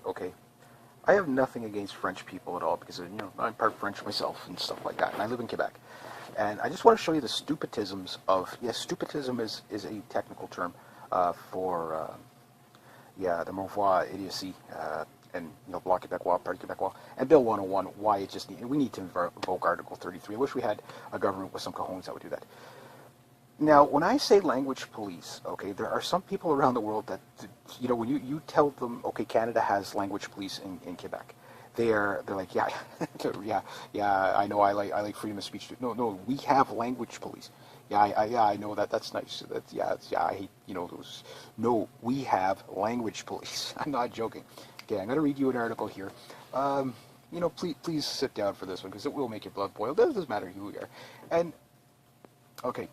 Okay, I have nothing against French people at all because I'm part French myself and stuff like that, and I live in Quebec. And I just want to show you the stupitisms of yes, stupitism is a technical term for yeah the mauvaise idiocy and Bloc Québécois, Parti Québécois, and Bill 101. Why it just we need to invoke Article 33. I wish we had a government with some cojones that would do that. Now, when I say language police, okay, there are some people around the world that, when you tell them, okay, Canada has language police in Quebec, they're like, yeah, yeah, I know, I like freedom of speech too. No, no, we have language police. Yeah, yeah, I know that. That's nice. Yeah, I hate, those. No, we have language police. I'm not joking. Okay, I'm going to read you an article here. Please sit down for this one because it will make your blood boil. It doesn't matter who you are. And okay,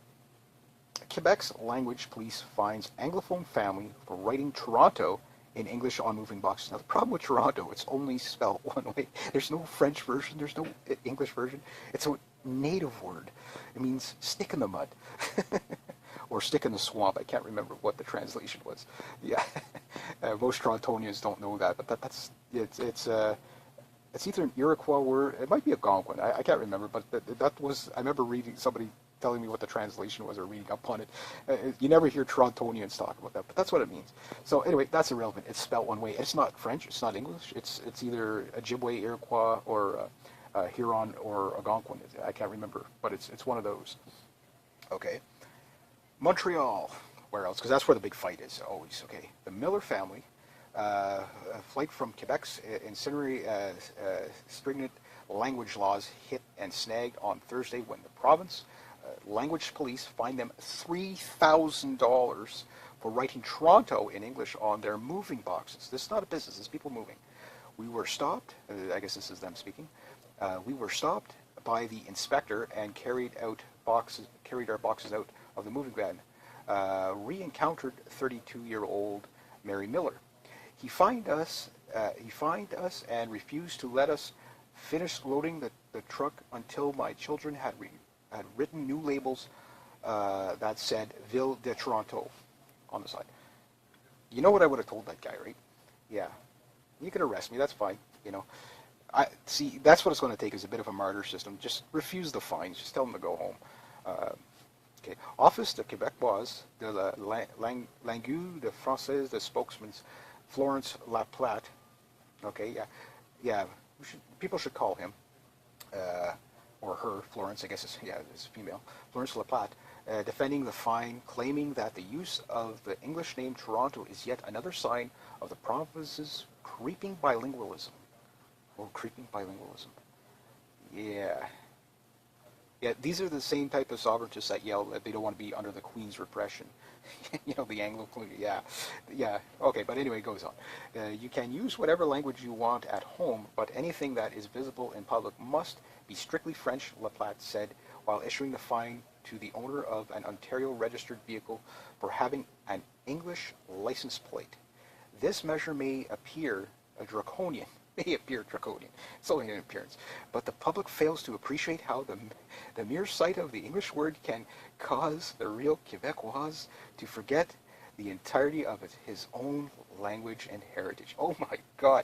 Quebec's language police finds Anglophone family for writing Toronto in English on moving boxes. Now, the problem with Toronto, it's only spelled one way. There's no French version. There's no English version. It's a native word. It means stick in the mud. Or stick in the swamp. I can't remember what the translation was. Yeah, most Torontonians don't know that, but it's either an Iroquois word. It might be a Algonquin. I can't remember, but that was. I remember reading somebody telling me what the translation was or reading up on it. You never hear Torontonians talk about that, but that's what it means. So anyway, that's irrelevant. It's spelled one way. It's not French. It's not English. It's either Ojibwe, Iroquois, or Huron or Algonquin. I can't remember, but it's one of those. Okay. Montreal. Where else? Because that's where the big fight is always. Okay. The Miller family, a flight from Quebec's incendiary stringent language laws hit and snagged on Thursday when the province language police fined them $3,000 for writing Toronto in English on their moving boxes. This is not a business. This is people moving. We were stopped. I guess this is them speaking. We were stopped by the inspector and carried our boxes out of the moving van. Re-encountered 32-year-old Mary Miller. He fined us. And refused to let us finish loading the truck until my children had written new labels that said Ville de Toronto on the side. You know what I would have told that guy, right? Yeah, you can arrest me. That's fine. I see. That's what it's going to take is a bit of a martyr system. Just refuse the fines. Just tell them to go home. Okay. Office de Québécoise de la langue de française, the spokesman Florence Laplate. Okay. Yeah. Yeah. People should call him. Or her, Florence, I guess it's female, Florence Laplate, defending the fine, claiming that the use of the English name Toronto is yet another sign of the province's creeping bilingualism. Or creeping bilingualism. Yeah. Yeah, these are the same type of sovereigntists that yell that they don't want to be under the Queen's repression. The Anglo Queen. Yeah, yeah. Okay, but anyway, it goes on. You can use whatever language you want at home, but anything that is visible in public must be strictly French, Laplate said, while issuing the fine to the owner of an Ontario-registered vehicle for having an English license plate. This measure may appear draconian. It's only an appearance. But the public fails to appreciate how the mere sight of the English word can cause the real Quebecois to forget the entirety of his own language and heritage. Oh my God.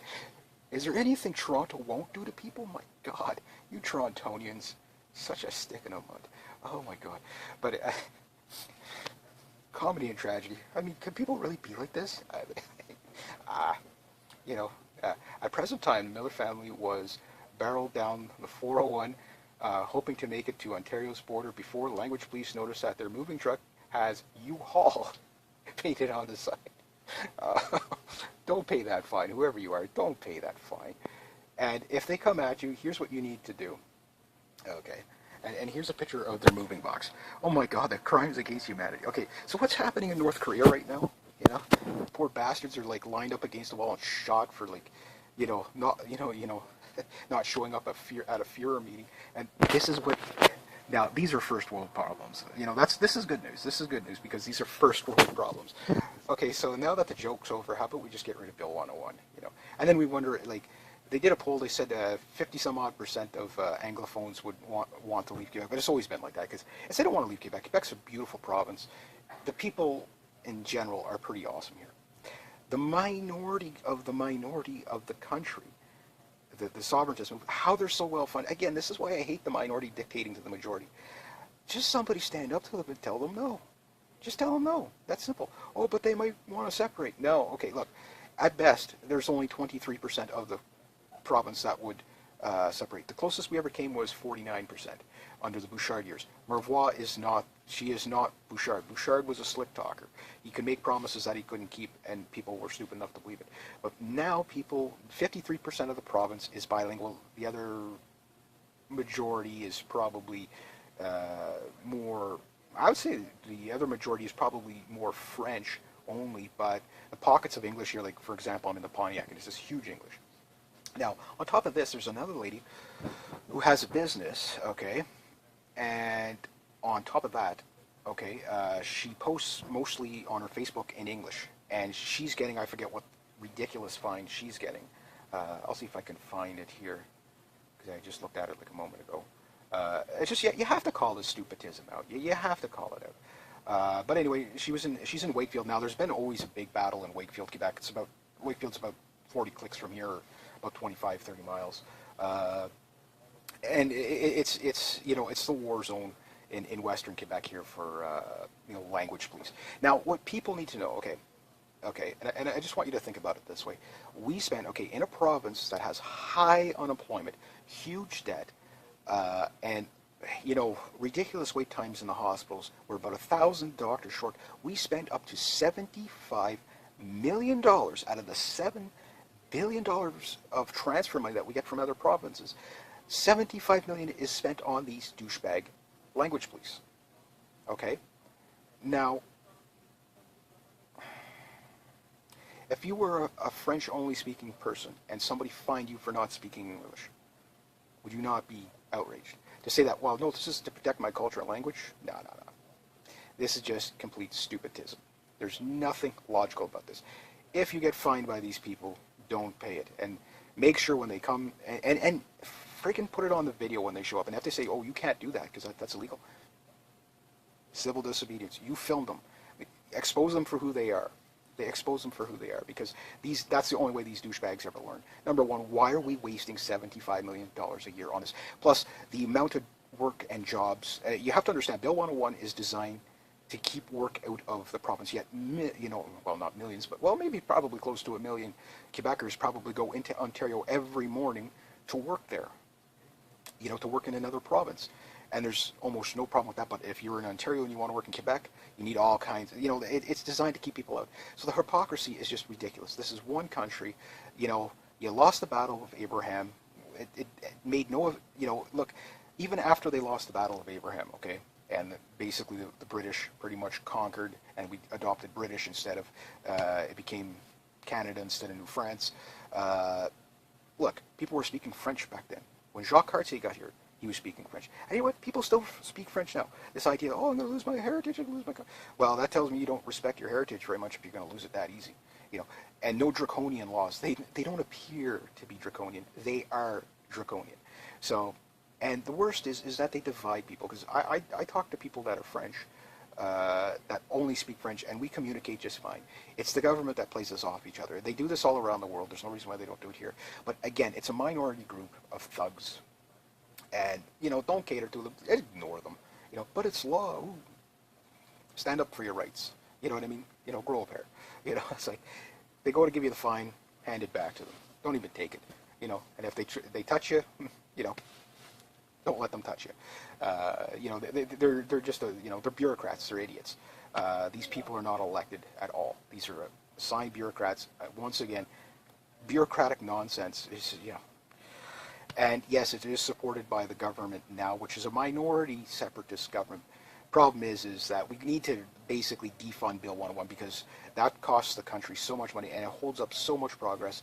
Is there anything Toronto won't do to people? My God. You Torontonians. Such a stick in the mud. Oh my God. But comedy and tragedy. I mean, can people really be like this? You know, at present time, the Miller family was barreled down the 401, hoping to make it to Ontario's border before language police noticed that their moving truck has U-Haul painted on the side. Don't pay that fine, whoever you are, don't pay that fine. And if they come at you, here's what you need to do. Okay. And here's a picture of their moving box. Oh my God, the crimes against humanity. Okay, so what's happening in North Korea right now? You know, poor bastards are like lined up against the wall and shot for like, not showing up at a Führer meeting. And this is what. Now these are first world problems. This is good news. This is good news because these are first world problems. Okay, so now that the joke's over, how about we just get rid of Bill 101? And then we wonder like. They did a poll. They said 50 some odd % of Anglophones would want to leave Quebec, but it's always been like that because they don't want to leave Quebec. Quebec's a beautiful province. The people in general are pretty awesome here. the minority of the country, the sovereigntist movement, how they're so well funded. Again, this is why I hate the minority dictating to the majority. Just somebody stand up to them and tell them no. Just tell them no. That's simple. Oh, but they might want to separate. No. Okay, look. At best, there's only 23% of the province that would separate. The closest we ever came was 49% under the Bouchard years. Mervois is not, she is not Bouchard. Bouchard was a slick talker. He could make promises that he couldn't keep, and people were stupid enough to believe it. But now 53% of the province is bilingual. The other majority is probably more, I would say the other majority is probably more French only, but the pockets of English here, like for example, I'm in the Pontiac, and it's this huge English. Now, on top of this, there's another lady who has a business, okay, and on top of that, okay, she posts mostly on her Facebook in English, and she's getting, I forget what ridiculous fine she's getting. I'll see if I can find it here, because I just looked at it like a moment ago. It's just, you have to call this stupidism out. You have to call it out. But anyway, she's in Wakefield now. There's been always a big battle in Wakefield, Quebec. Wakefield's about 40 clicks from here, about 25, 30 miles. And it's you know, it's the war zone in Western Quebec here for you know, language police. Now, what people need to know, okay, and I just want you to think about it this way. We spend, okay, in a province that has high unemployment, huge debt, and you know, ridiculous wait times in the hospitals. We're about 1,000 doctors short. We spend up to $75 million out of the $7 billion of transfer money that we get from other provinces. $75 million is spent on these douchebag language police. Okay? Now, if you were a French-only speaking person and somebody fined you for not speaking English, would you not be outraged? To say that, well, no, this is to protect my culture and language? No. This is just complete stupidism. There's nothing logical about this. If you get fined by these people, don't pay it. And make sure when they come, and freaking put it on the video when they show up. And if they say, oh, you can't do that because that's illegal. Civil disobedience. You filmed them. Expose them for who they are. They expose them for who they are, because that's the only way these douchebags ever learn. Number one, why are we wasting $75 million a year on this? Plus, the amount of work and jobs. You have to understand, Bill 101 is designed to keep work out of the province. Yet, you know, well, not millions, but, well, maybe probably close to 1 million Quebecers probably go into Ontario every morning to work there, you know, to work in another province. And there's almost no problem with that. But if you're in Ontario and you want to work in Quebec, you need all kinds. You know, it's designed to keep people out. So the hypocrisy is just ridiculous. This is one country. You know, you lost the Battle of Abraham. It made no. You know, look, even after they lost the Battle of Abraham, okay, and basically the British pretty much conquered, and we adopted British instead of it became Canada instead of New France. Look, people were speaking French back then. When Jacques Cartier got here, he was speaking French. And you know what? People still speak French now. This idea, oh, I'm going to lose my heritage, I'm going to lose my... Well, that tells me you don't respect your heritage very much if you're going to lose it that easy. You know, and no draconian laws. They don't appear to be draconian. They are draconian. So, and the worst is that they divide people. Because I talk to people that are French, that only speak French, and we communicate just fine. It's the government that plays us off each other. They do this all around the world. There's no reason why they don't do it here. But again, it's a minority group of thugs. And, you know, don't cater to them. Ignore them. You know, but it's law. Ooh. Stand up for your rights. You know what I mean? You know, grow a pair. You know, it's like, they go to give you the fine, hand it back to them. Don't even take it. You know, and if they touch you, you know, don't let them touch you. You know, they're just, you know, they're bureaucrats. They're idiots. These people are not elected at all. These are assigned bureaucrats. Once again, bureaucratic nonsense is, you know. And yes, it is supported by the government now, which is a minority separatist government. Problem is that we need to basically defund Bill 101 because that costs the country so much money and it holds up so much progress.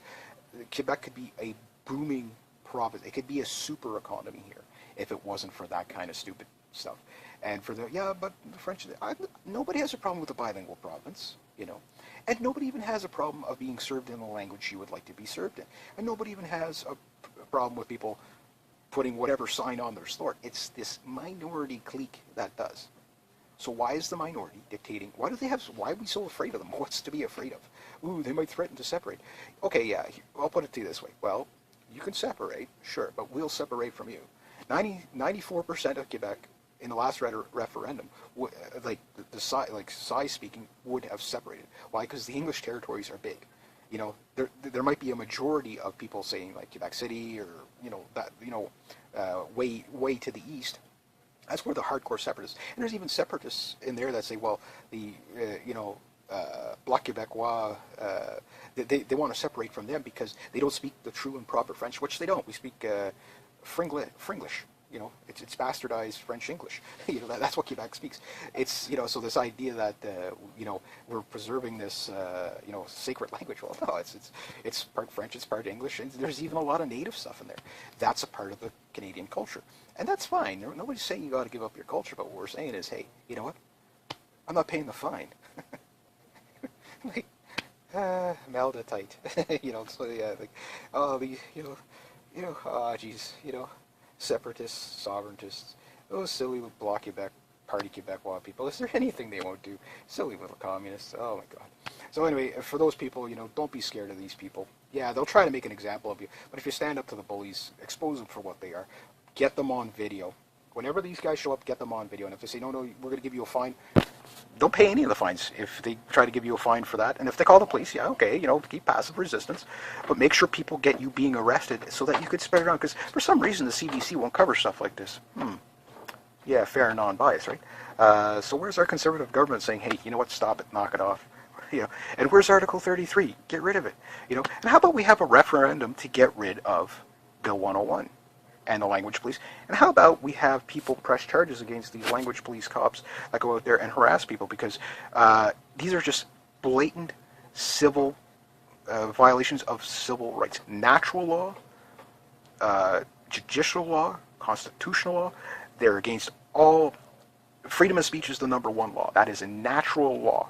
Quebec could be a booming province. It could be a super economy here if it wasn't for that kind of stupid stuff. And for the, yeah, but the French, nobody has a problem with a bilingual province, you know. And nobody even has a problem of being served in the language you would like to be served in. And nobody even has a problem with people putting whatever sign on their store. It's this minority clique that does. So why is the minority dictating? Why are we so afraid of them? What's to be afraid of? Ooh, they might threaten to separate. Okay, yeah, I'll put it to you this way. Well, you can separate, sure, but we'll separate from you. 94% of Quebec in the last referendum, like the size, like size speaking, would have separated. Why? Because the English territories are big. You know, there might be a majority of people saying like Quebec City or way to the east. That's where the hardcore separatists, and there's even separatists in there that say, well, the Bloc Québécois, they want to separate from them because they don't speak the true and proper French, which they don't. We speak Fringlish. You know, it's bastardized French English. You know, that's what Quebec speaks. It's, you know, so this idea that we're preserving this sacred language. Well, no, it's part French, it's part English, and there's even a lot of native stuff in there. That's a part of the Canadian culture, and that's fine. Nobody's saying you got to give up your culture, but what we're saying is, hey, you know what? I'm not paying the fine. Like, Melda tight. You know, so yeah, like, oh, oh, geez, separatists, sovereigntists, those silly little Bloc Quebec, Party Quebecois people. Is there anything they won't do? Silly little communists. Oh my God. So anyway, for those people, don't be scared of these people. Yeah, they'll try to make an example of you, but if you stand up to the bullies, expose them for what they are. Get them on video. Whenever these guys show up, get them on video. And if they say, no, we're going to give you a fine, don't pay any of the fines if they try to give you a fine for that. And if they call the police, yeah, okay, keep passive resistance. But make sure people get you being arrested so that you could spread it around. Because for some reason, the CBC won't cover stuff like this. Yeah, fair and non-biased, right? So where's our conservative government saying, hey, you know what, stop it, knock it off? And where's Article 33? Get rid of it. And how about we have a referendum to get rid of Bill 101? And the language police. And how about we have people press charges against these language police cops that go out there and harass people, because these are just blatant civil violations of civil rights. Natural law, judicial law, constitutional law, they're against all. Freedom of speech is the number one law. That is a natural law.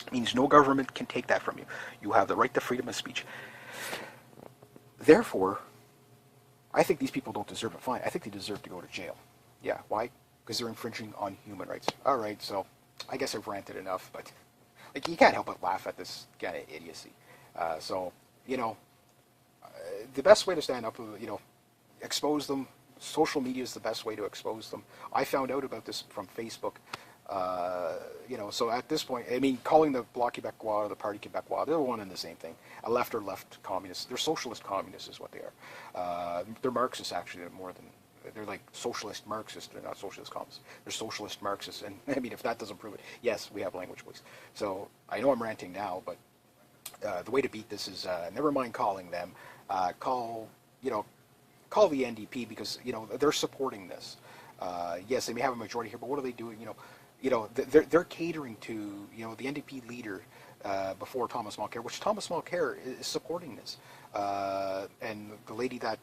It means no government can take that from you. You have the right to freedom of speech. Therefore, I think these people don't deserve a fine. I think they deserve to go to jail. Yeah, why? Because they're infringing on human rights. All right, so I guess I've ranted enough, but you can't help but laugh at this kind of idiocy. The best way to stand up, expose them. Social media is the best way to expose them. I found out about this from Facebook. So at this point, I mean, calling the Bloc Québécois or the Parti Québécois, they're one and the same thing. A left or left communists. They're socialist communists is what they are. They're Marxists, actually, more than... They're like socialist Marxists. They're not socialist communists. They're socialist Marxists. And, I mean, if that doesn't prove it, yes, we have language police. So I know I'm ranting now, but the way to beat this is never mind calling them. Call the NDP, because, they're supporting this. Yes, they may have a majority here, but what are they doing? They're catering to, the NDP leader before Thomas Mulcair, which Thomas Mulcair is supporting this. And the lady that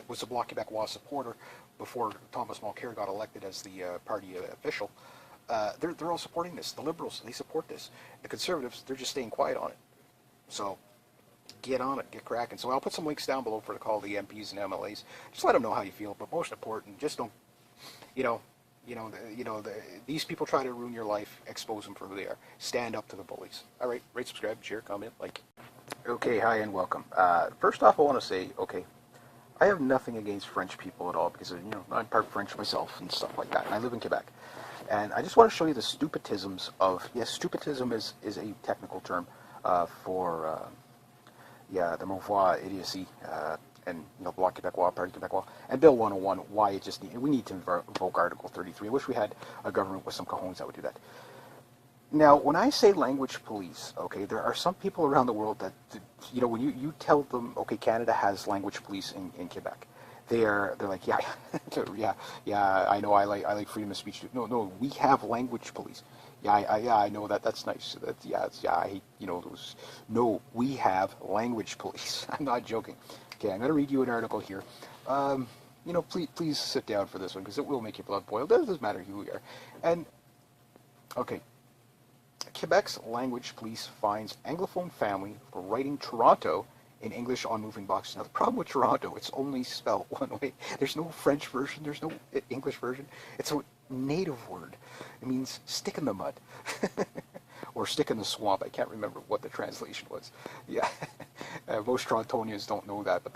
was a Bloc Québécois supporter before Thomas Mulcair got elected as the party official, they're all supporting this. The Liberals, they support this. The Conservatives, they're just staying quiet on it. So get on it, get cracking. So I'll put some links down below for to call the MPs and MLAs. Just let them know how you feel, but most important, just don't, these people try to ruin your life. Expose them for who they are. Stand up to the bullies. All right, rate, subscribe, share, comment, like. Okay, hi and welcome. First off, I want to say, okay, I have nothing against French people at all, because I'm part French myself and stuff like that, and I live in Quebec. And I just want to show you the stupitisms of, yes, stupitism is a technical term for the mauvaise idiocy, and Bloc Québécois, Parti Québécois, and Bill 101, why we need to invoke Article 33. I wish we had a government with some cojones that would do that. Now, when I say language police, okay, there are some people around the world that, when you tell them, okay, Canada has language police in Quebec, they're like, yeah, I know, I like freedom of speech too. No, we have language police. I know that. That's nice. I hate, those. No, we have language police. I'm not joking. Okay, I'm going to read you an article here. Please sit down for this one, because it will make your blood boil. It doesn't matter who you are. And, okay. Quebec's language police fines Anglophone family for writing Toronto in English on moving boxes. Now, the problem with Toronto, it's only spelled one way. There's no French version. There's no English version. It's a native word. It means stick in the mud. Or stick in the swamp. I can't remember what the translation was. Yeah, most Torontonians don't know that, but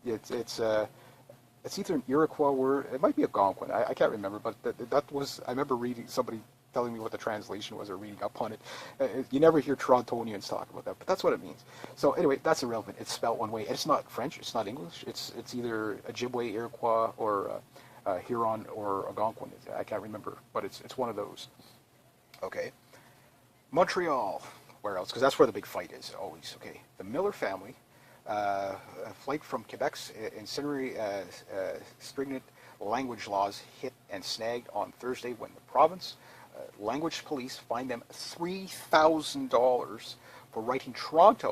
it's either an Iroquois word. It might be Algonquin. I can't remember, but that was. I remember reading somebody telling me what the translation was or reading up on it. You never hear Torontonians talk about that, but that's what it means. So anyway, that's irrelevant. It's spelled one way. And it's not French. It's not English. It's either Ojibwe, Iroquois, or Huron or Algonquin. I can't remember, but it's one of those. Okay. Montreal. Where else? Because that's where the big fight is always. Okay. The Miller family. A flight from Quebec's incendiary stringent language laws hit and snagged on Thursday when the province language police fined them $3,000 for writing Toronto